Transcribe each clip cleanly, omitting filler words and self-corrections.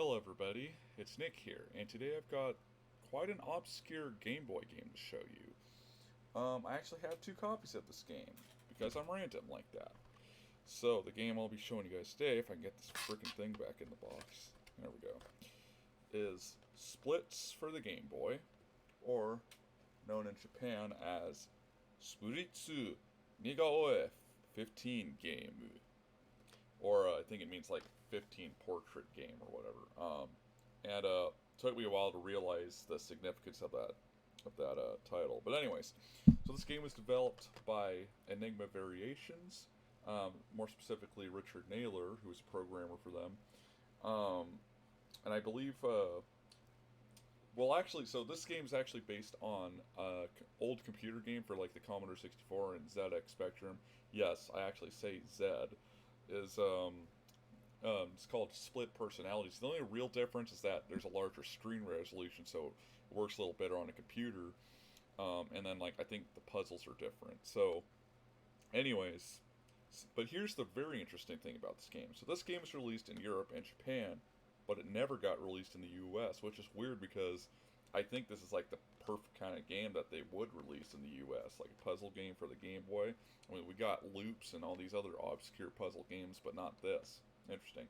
Hello everybody, it's Nick here, and today I've got quite an obscure Game Boy game to show you. I actually have two copies of this game, because I'm random like that. So, the game I'll be showing you guys today, if I can get this freaking thing back in the box, there we go, is Splitz for the Game Boy, or known in Japan as Splitz Nigaoe 15 Game. Or I think it means like 15 portrait game or whatever. And took me a while to realize the significance of that title. But anyways, so this game was developed by Enigma Variations, more specifically Richard Naylor, who was a programmer for them. And I believe, well, actually, so this game is actually based on an old computer game for like the Commodore 64 and ZX Spectrum. Yes, I actually say Z. Is it's called Split Personalities. The only real difference is that there's a larger screen resolution, so it works a little better on a computer. And then, like, I think the puzzles are different. So, anyways, but here's the very interesting thing about this game. So this game was released in Europe and Japan, but it never got released in the U.S., which is weird because I think this is like the perfect kind of game that they would release in the U.S., like a puzzle game for the Game Boy. I mean, we got Loops and all these other obscure puzzle games, but not this. Interesting.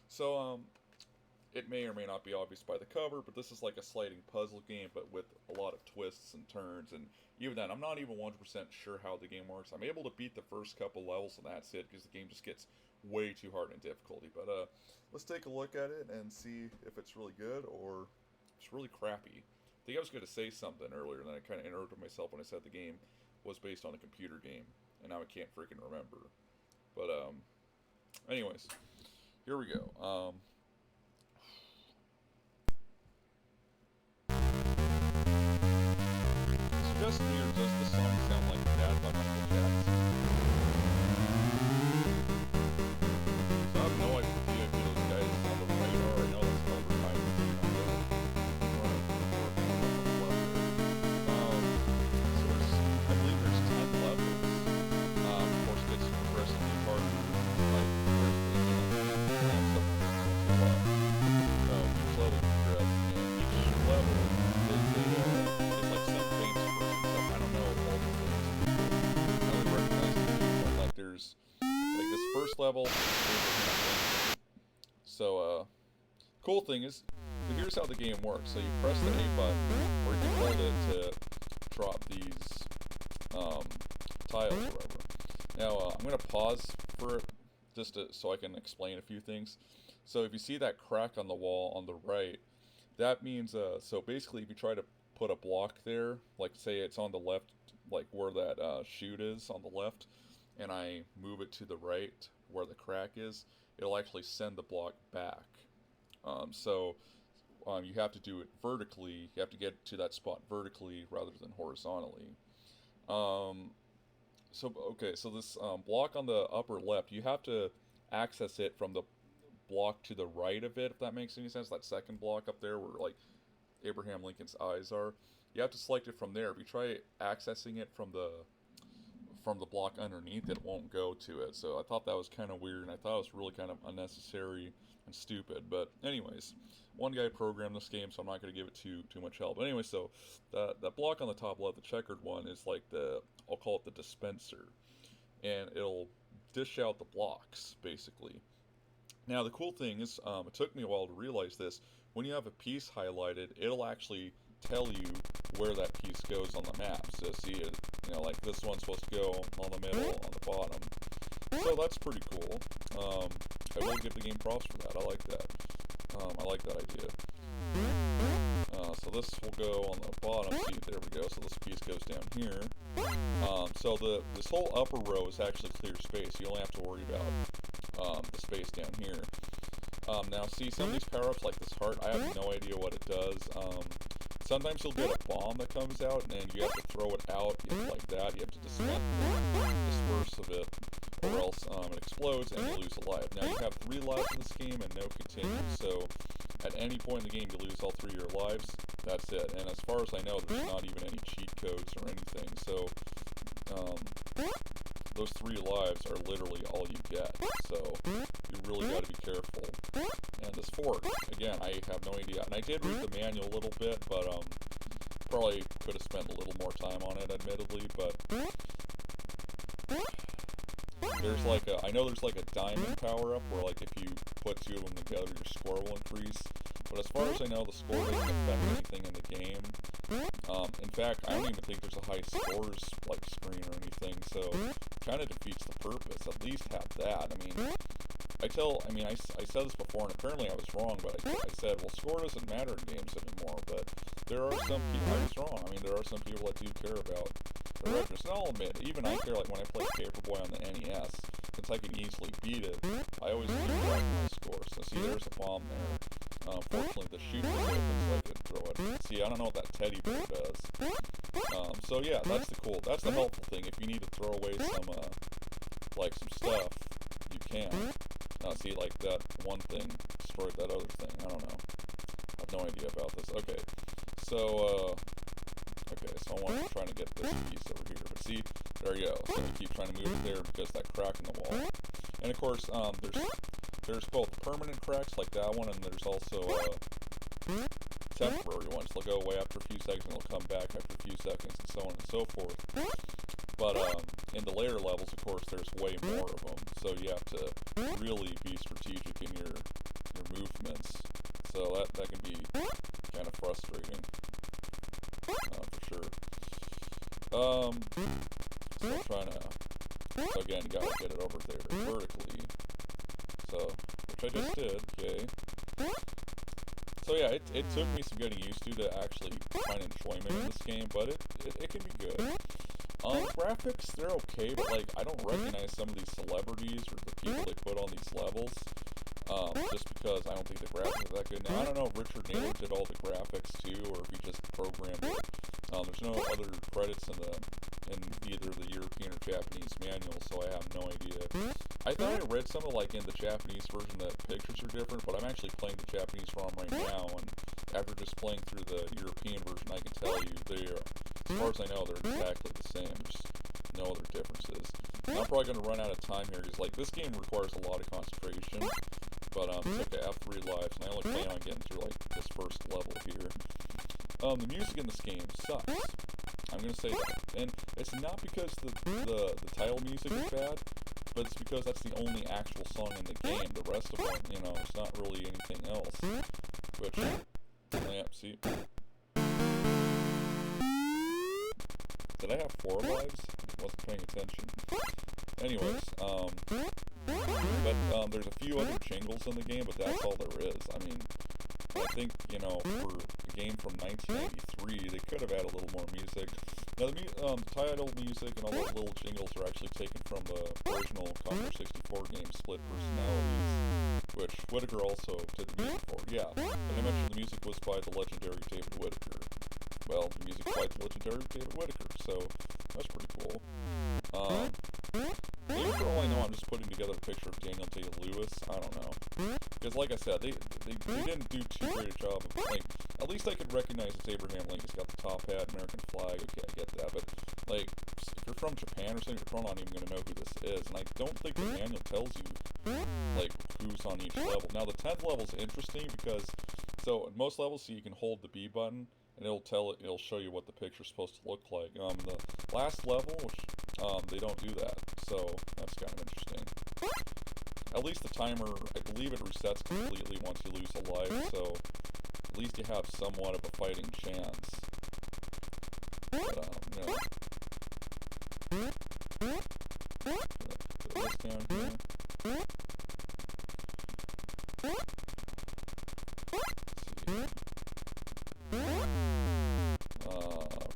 So, it may or may not be obvious by the cover, but this is like a sliding puzzle game, but with a lot of twists and turns, and even then, I'm not even 100% sure how the game works. I'm able to beat the first couple levels, and that's it, because the game just gets way too hard in difficulty. But, let's take a look at it and see if it's really good, or it's really crappy. I think I was going to say something earlier, and then I kind of interrupted myself when I said the game was based on a computer game, and now I can't freaking remember. But, anyways, here we go. Just here, does the song sound like Bad by Michael Jackson? So I have no idea if those guys on the radar. I know that's called Retired Theme. So I believe there's 10 levels. Of course, it gets progressively harder. Like, ramps up each level progress, and each level is like some famous person. So I don't know all the things. I only recognize the people. Like there's like this first level. So cool thing is, here's how the game works. So you press the A button, or you can hold it to drop these tiles or whatever. Now I'm gonna pause for it just so I can explain a few things. So if you see that crack on the wall on the right, that means so basically if you try to put a block there, like say it's on the left, like where that chute is on the left, and I move it to the right where the crack is, it'll actually send the block back. You have to do it vertically. You have to get to that spot vertically rather than horizontally. So this block on the upper left, you have to access it from the block to the right of it, if that makes any sense. That second block up there where like Abraham Lincoln's eyes are, you have to select it from there. If you try accessing it from the block underneath, it won't go to it. So I thought that was kind of weird, and I thought it was really kind of unnecessary and stupid. But anyways, one guy programmed this game, so I'm not going to give it too much help. But anyway, so that block on the top left, the checkered one, is like I'll call it the dispenser, and it'll dish out the blocks basically. Now the cool thing is, it took me a while to realize this. When you have a piece highlighted, it'll actually tell you where that piece goes on the map. So see it, like this one's supposed to go on the middle, on the bottom. So that's pretty cool. I will give the game props for that. I like that. I like that idea. So this will go on the bottom. See, there we go. So this piece goes down here. So this whole upper row is actually clear space. You only have to worry about the space down here. Now see, some of these power-ups like this heart, I have no idea what it does. Sometimes you'll get a bomb that comes out and you have to throw it out, like that. You have to disperse of it, or else it explodes and you lose a life. Now you have 3 lives in this game and no continue, so at any point in the game you lose all 3 of your lives, that's it. And as far as I know, there's not even any cheat codes or anything, so those 3 lives are literally all you get, so you really got to be careful. And this fork, again, I have no idea, and I did read the manual a little bit, but probably could have spent a little more time on it, admittedly, but there's like I know there's like a diamond power-up where like if you put 2 of them together, your score will increase, but as far as I know, the score doesn't affect anything in the game. In fact, I don't even think there's a high scores like screen or anything, so it kind of defeats the purpose. At least have that. I mean, I said this before, and apparently I was wrong, but I said, well, score doesn't matter in games anymore, but there are some people, I was wrong. I mean, there are some people that do care about the records, and I'll admit, even I care, like when I play Paperboy on the NES, since I can easily beat it, I always keep track of my scores. So see, there's a bomb there. Unfortunately, the chute was open, so I couldn't throw it. See, I don't know what that teddy bear does. So yeah, that's the helpful thing. If you need to throw away some, like some stuff, you can. See, like that one thing destroyed that other thing. I don't know. I have no idea about this. Okay, so I'm trying to get this piece over here. But see, there you go. So we keep trying to move it there because that crack in the wall. And of course, there's both permanent cracks like that one, and there's also temporary ones. They'll go away after a few seconds, and they'll come back after a few seconds, and so on and so forth. But in the later levels, of course, there's way more of them, so you have to really be strategic in your movements. So that can be kind of frustrating, for sure. So I'm trying to. So again, you gotta get it over there vertically. So, which I just did. Okay. So yeah, it took me some getting used to actually find enjoyment in this game, but it can be good. Graphics, they're okay, but like, I don't recognize some of these celebrities or the people they put on these levels, just because I don't think the graphics are that good. Now, I don't know if Richard Naylor did all the graphics too, or if he just programmed it. There's no other credits in either the European or Japanese manual, so I have no idea. I thought I read something like in the Japanese version that pictures are different, but I'm actually playing the Japanese ROM right now, and after just playing through the European version, I can tell you they are, as far as I know, they're exactly the same. There's no other differences. And I'm probably going to run out of time here, because like this game requires a lot of concentration, but it's okay. I have 3 lives, and I only plan on getting through like this first level here. The music in this game sucks. I'm gonna say that, and it's not because the title music is bad, but it's because that's the only actual song in the game. The rest of them, you know, it's not really anything else. Which, yeah, see. Did I have 4 lives? I wasn't paying attention. Anyways, but there's a few other jingles in the game, but that's all there is. I mean, I think, you know, for a game from 1993, they could have had a little more music. Now, the title music and all those little jingles are actually taken from the original Commodore 64 game, Split Personalities, which Whittaker also did the music for. Yeah, and I mentioned the music was by the legendary David Whittaker. Well, the music by the legendary David Whittaker, so that's pretty cool. Maybe for all I know, I'm just putting together a picture of Daniel Day-Lewis. I don't know. Because like I said, they didn't do too great a job of, like, at least I could recognize it's Abraham Lincoln. He's got the top hat, American flag, okay, I get that. But, like, if you're from Japan or something, you're probably not even going to know who this is. And I don't think the manual tells you, like, who's on each level. Now, the 10th level is interesting because, so, in most levels, so you can hold the B button, and it'll show you what the picture's supposed to look like. The last level, which, they don't do that, so that's kind of interesting. At least the timer, I believe it resets completely once you lose a life, so at least you have somewhat of a fighting chance. But, you know. Put this down here. Let's see.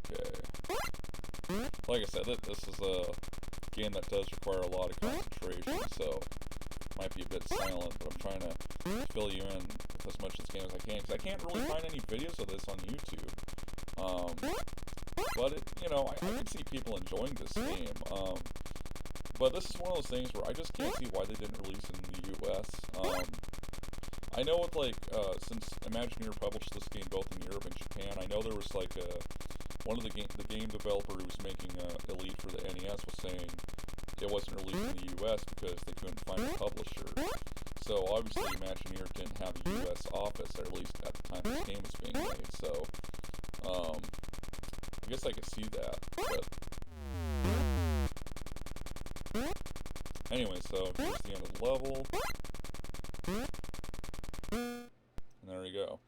Okay. Like I said, this is a game that does require a lot of concentration, so it might be a bit silent, but I'm trying to fill you in with as much of this game as I can, because I can't really find any videos of this on YouTube. But it, you know, I can see people enjoying this game. But this is one of those things where I just can't see why they didn't release it in the US. I know with, like, since Imagineer published this game both in Europe and Japan, I know there was, like, one of the game developer who was making Elite for the NES was saying it wasn't released in the US because they couldn't find a publisher. So obviously Imagineer didn't have a US office, or at least at the time this game was being made. So I guess I could see that. But anyway, so here's the end of the level. And there you go.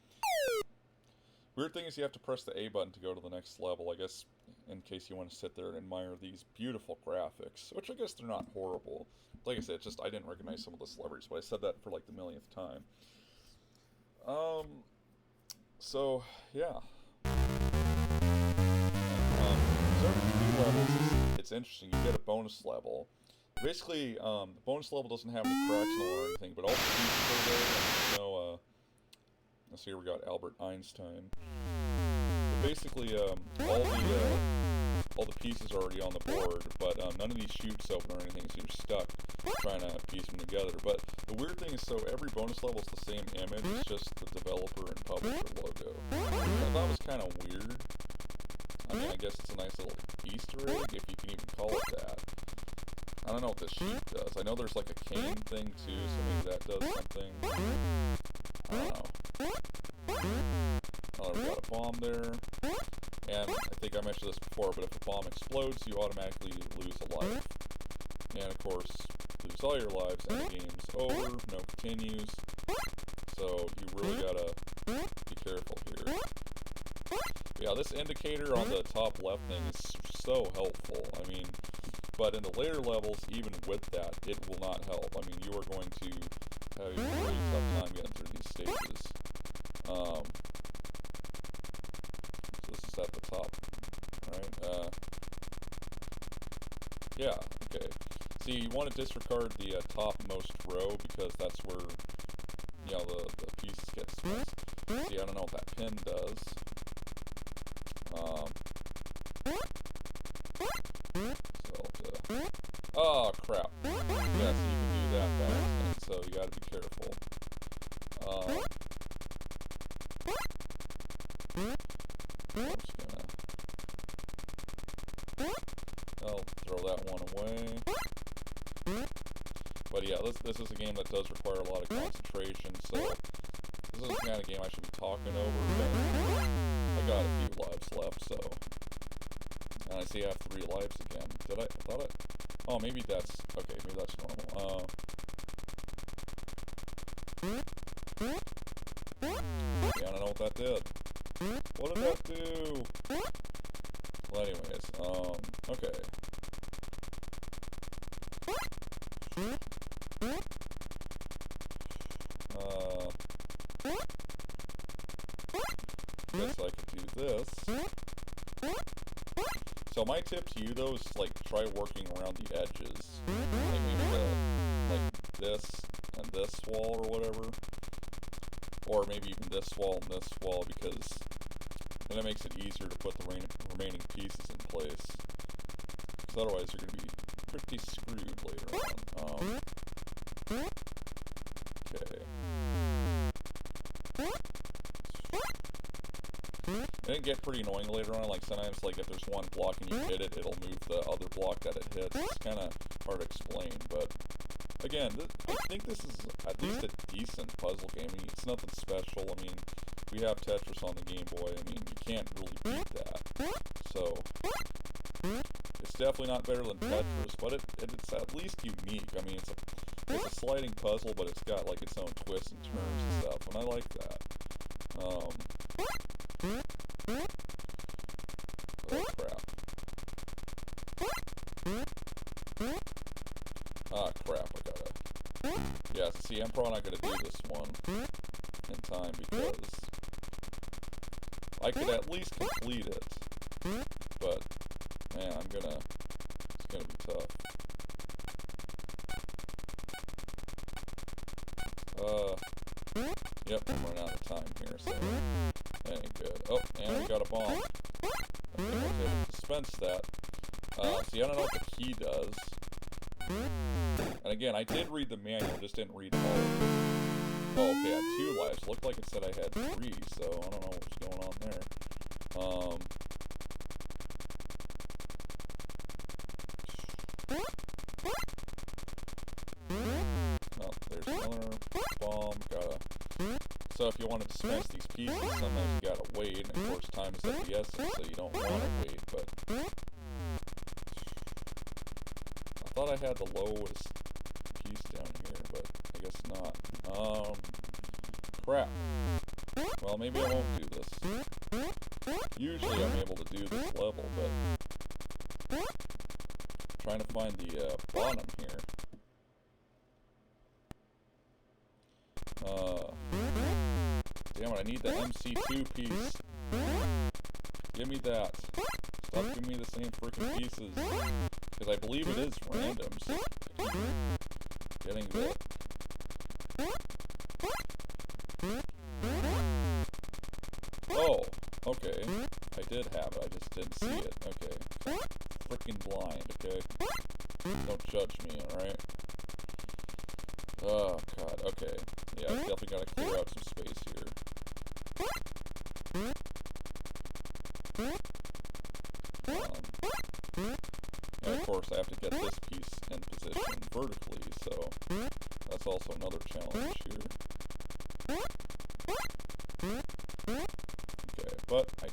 Weird thing is you have to press the A button to go to the next level, I guess, in case you want to sit there and admire these beautiful graphics, which I guess they're not horrible. Like I said, it's just I didn't recognize some of the celebrities, but I said that for like the millionth time. So, yeah. Starting with 2 levels, it's interesting. You get a bonus level. Basically, the bonus level doesn't have any cracks in it or anything, but all the pieces are there, and there's no, let's see, here we got Albert Einstein. But basically, all the pieces are already on the board, but none of these chutes open or anything, so you're stuck trying to piece them together. But the weird thing is, so every bonus level is the same image, it's just the developer and publisher logo. Which I thought was kind of weird. I mean, I guess it's a nice little Easter egg, if you can even call it that. I don't know what this sheep does. I know there's like a cane thing too, so maybe that does something. I don't know. Oh, we got a bomb there. And I think I mentioned this before, but if a bomb explodes, you automatically lose a life. And of course, lose all your lives, and the game's over, no continues. So you really gotta be careful here. But yeah, this indicator on the top left thing is so helpful. I mean, but in the later levels, even with that, it will not help. I mean, you are going to have a really tough time getting through these stages. So this is at the top, right? Yeah, okay. See, you want to disregard the topmost row because that's where, you know, the pieces get split. See, I don't know what that pin does. Oh, crap. Yeah, so you can do that by accident, so you gotta be careful. I'm just gonna... I'll throw that one away. But yeah, this is a game that does require a lot of concentration, so this is the kind of game I should be talking over, but I got a few lives left, so... And I see I have 3 lives again. Did I thought it... Oh, maybe that's... Okay, maybe that's normal. Yeah, I don't know what that did. What did that do? Well, anyways, okay. Guess I could do this. So my tip to you though is like try working around the edges. Like maybe like this and this wall or whatever. Or maybe even this wall and this wall, because then it makes it easier to put the remaining pieces in place. Because otherwise you're going to be pretty screwed later on. Okay. And it get pretty annoying later on, like sometimes like if there's one block and you hit it, it'll move the other block that it hits. It's kind of hard to explain, but again, I think this is at least a decent puzzle game. I mean, it's nothing special. I mean, we have Tetris on the Game Boy. I mean, you can't really beat that. So, it's definitely not better than Tetris, but it's at least unique. I mean, it's a sliding puzzle, but it's got like its own twists and turns and stuff, and I like that. Oh crap. Ah crap, I gotta... Yeah, see, I'm probably not gonna do this one in time because I could at least complete it, but man, it's gonna be tough. Yep, I'm running out of time here, so that ain't good. Oh, and we got a bomb. I think I was able to dispense that. See, I don't know what the key does. And again, I did read the manual, just didn't read all of it. Oh, okay, I had 2 lives. Looked like it said I had 3, so I don't know what was going on there. So if you want to dispense these pieces, sometimes you gotta wait, and of course time is of the essence, so you don't want to wait, but I thought I had the lowest piece down here, but I guess not. Crap. Well, maybe I won't do this. Usually I'm able to do this level, but trying to find the bottom here. Damn it, I need the MC2 piece. Give me that. Stop giving me the same freaking pieces. Because I believe it is random, so I keep getting the... Oh, okay. I did have it, I just didn't see it. Okay. Freaking blind, okay? Don't judge me, alright? Oh, God, okay. Yeah, I've definitely got to clear out some space here. And of course I have to get this piece in position vertically, so that's also another challenge here. Okay, but I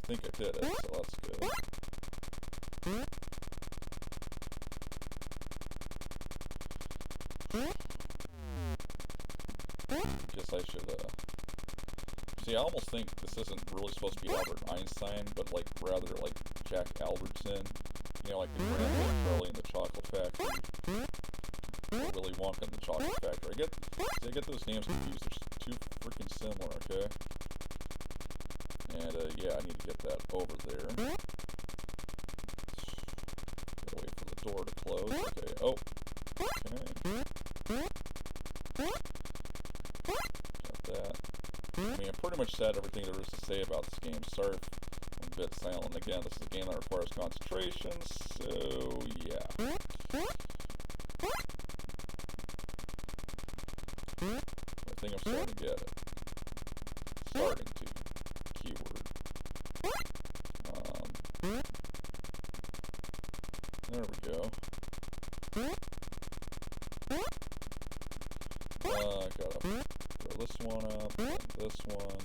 think I did it, so that's good. Guess I should, see, I almost think this isn't really supposed to be Albert Einstein, but, like, rather like Jack Albertson. You know, like the Grandpa Charlie in the Chocolate Factory. Or Willy Wonka in the Chocolate Factory. I get those names confused. They're too freaking similar, okay? And, yeah, I need to get that over there. Gotta wait for the door to close. Okay, oh. Okay. Got that. I mean, I pretty much said everything there is to say about this game. Sorry if I'm a bit silent. Again, this is a game that requires concentration, so yeah. I think I'm starting to get it. Starting to. Keyword. There we go. I gotta throw this one up, and this one.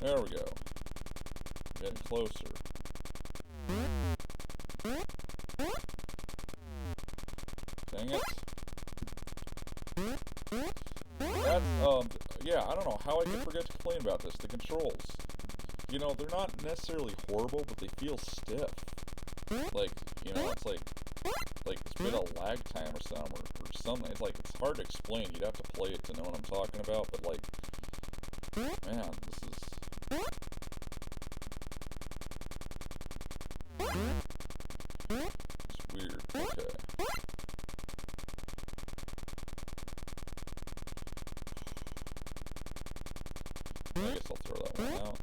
There we go. Getting closer. Dang it. That's, yeah, I don't know how I can forget to complain about this. The controls. You know, they're not necessarily horrible, but they feel stiff. Like, you know, it's like it's been a lag time or something. It's like, it's hard to explain. You'd have to play it to know what I'm talking about, but like, man, this is... It's weird. Okay. I guess I'll throw that one out.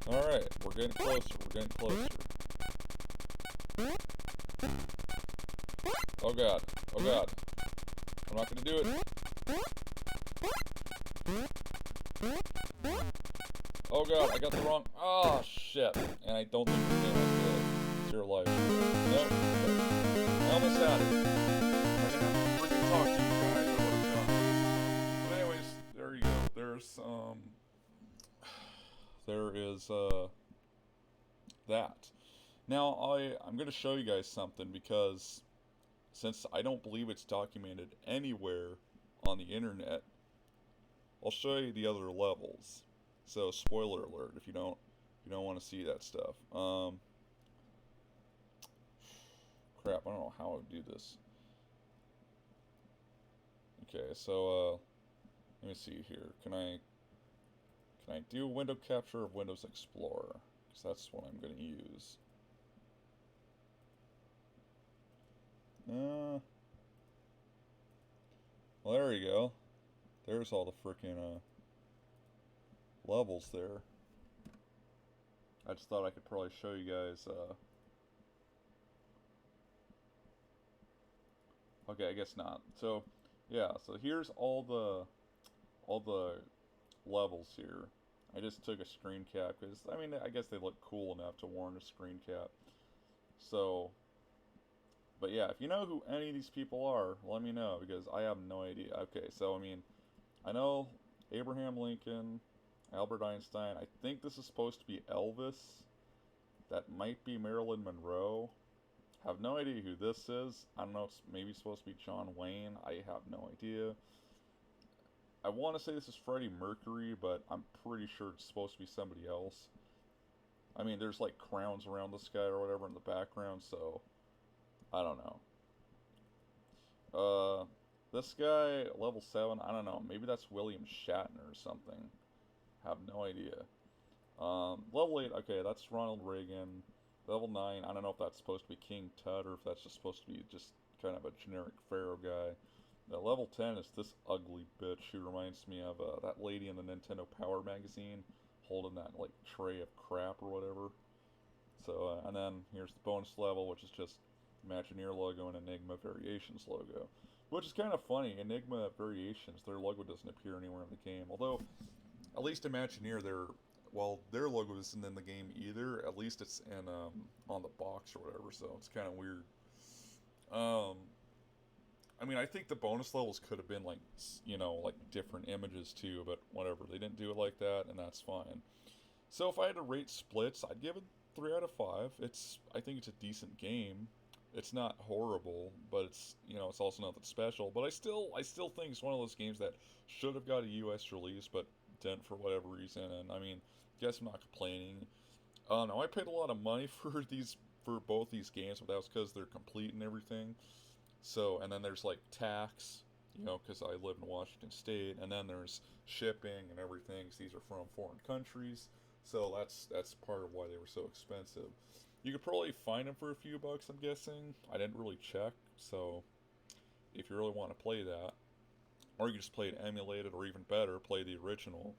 Alright, we're getting closer, we're getting closer. Oh god, oh god. I'm not gonna do it. Oh god, I got the wrong... Oh shit. And I don't think this game has the 0 life. Nope. I almost had it. I didn't have to freaking talk to you guys, I would have done. But anyways, there you go. There is, that. Now, I'm going to show you guys something, because since I don't believe it's documented anywhere on the internet, I'll show you the other levels. So, spoiler alert if you don't want to see that stuff. Crap, I don't know how I would do this. Okay, so let me see here. Can I do window capture of Windows Explorer? Because that's what I'm going to use. Well, there you go. There's all the frickin' levels there. I just thought I could probably show you guys. Okay, I guess not. So, yeah. So here's all the levels here. I just took a screen cap because I mean I guess they look cool enough to warrant a screen cap. So But yeah, if you know who any of these people are, let me know because I have no idea. Okay, so I mean, I know Abraham Lincoln, Albert Einstein. I think this is supposed to be Elvis. That might be Marilyn Monroe. Have no idea who this is. I don't know. It's maybe supposed to be John Wayne. I have no idea. I want to say this is Freddie Mercury, but I'm pretty sure it's supposed to be somebody else. I mean, there's like crowns around this guy or whatever in the background, so I don't know. This guy, level 7, I don't know. Maybe that's William Shatner or something. Have no idea. Level 8, okay, that's Ronald Reagan. Level 9, I don't know if that's supposed to be King Tut or if that's just supposed to be just kind of a generic Pharaoh guy. Now, level 10 is this ugly bitch who reminds me of that lady in the Nintendo Power magazine holding that, like, tray of crap or whatever. So, and then here's the bonus level, which is just Imagineer logo and Enigma Variations logo. Which is kind of funny. Enigma Variations, their logo doesn't appear anywhere in the game. Although, at least Imagineer, their logo isn't in the game either. At least it's in on the box or whatever. So it's kind of weird. I mean, I think the bonus levels could have been like, like different images too. But whatever, they didn't do it like that, and that's fine. So if I had to rate Splitz, I'd give it 3 out of 5. I think it's a decent game. It's not horrible, but it's also nothing special. But I still think it's one of those games that should have got a US release, but didn't for whatever reason. And I mean, guess I'm not complaining. No, I paid a lot of money for both these games, but that was because they're complete and everything. So, and then there's like tax, because I live in Washington State, and then there's shipping and everything. 'Cause these are from foreign countries, so that's part of why they were so expensive. You could probably find them for a few bucks, I'm guessing. I didn't really check, so if you really want to play that, or you just play it emulated, or even better, play the original.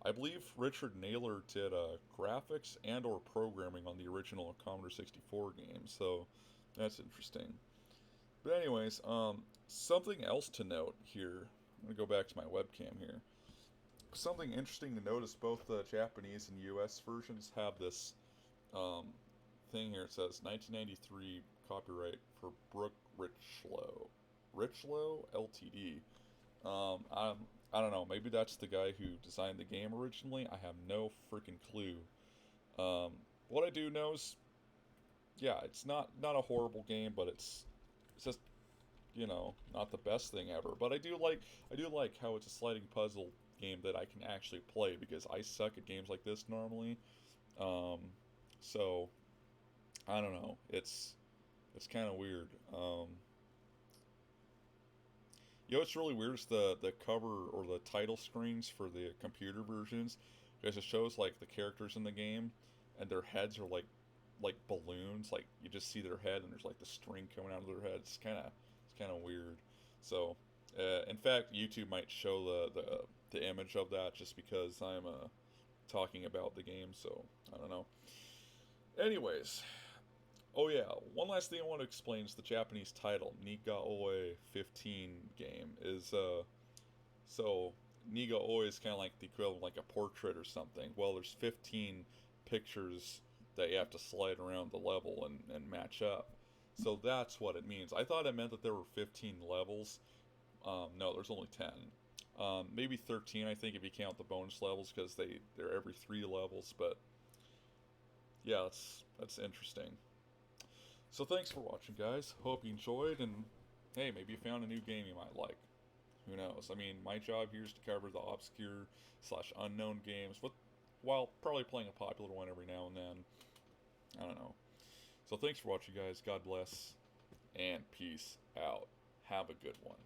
I believe Richard Naylor did graphics and or programming on the original Commodore 64 game, so that's interesting. But anyways, something else to note here. I'm gonna go back to my webcam here. Something interesting to notice: both the Japanese and U.S. versions have this thing here. It says 1993 copyright for Brooke Richlow. Richlow Ltd. I don't know. Maybe that's the guy who designed the game originally. I have no freaking clue. What I do know is, yeah, it's not a horrible game, but it's just not the best thing ever. But I do like how it's a sliding puzzle game that I can actually play because I suck at games like this normally. So I don't know. It's kind of weird. What's really weird is the cover or the title screens for the computer versions, because it shows like the characters in the game, and their heads are like balloons. Like you just see their head, and there's like the string coming out of their head. It's kind of weird. So, in fact, YouTube might show the image of that just because I'm talking about the game. So I don't know. Anyways, oh yeah, one last thing I want to explain is the Japanese title, Nigaoe 15 game, is, so Nigaoe is kind of like the equivalent of like a portrait or something. Well, there's 15 pictures that you have to slide around the level and match up. So that's what it means. I thought it meant that there were 15 levels. No, there's only 10. Maybe 13, I think, if you count the bonus levels, because they're every 3 levels, but yeah, that's interesting. So thanks for watching, guys. Hope you enjoyed, and hey, maybe you found a new game you might like. Who knows? I mean, my job here is to cover the obscure / unknown games, while probably playing a popular one every now and then. I don't know. So thanks for watching, guys. God bless, and peace out. Have a good one.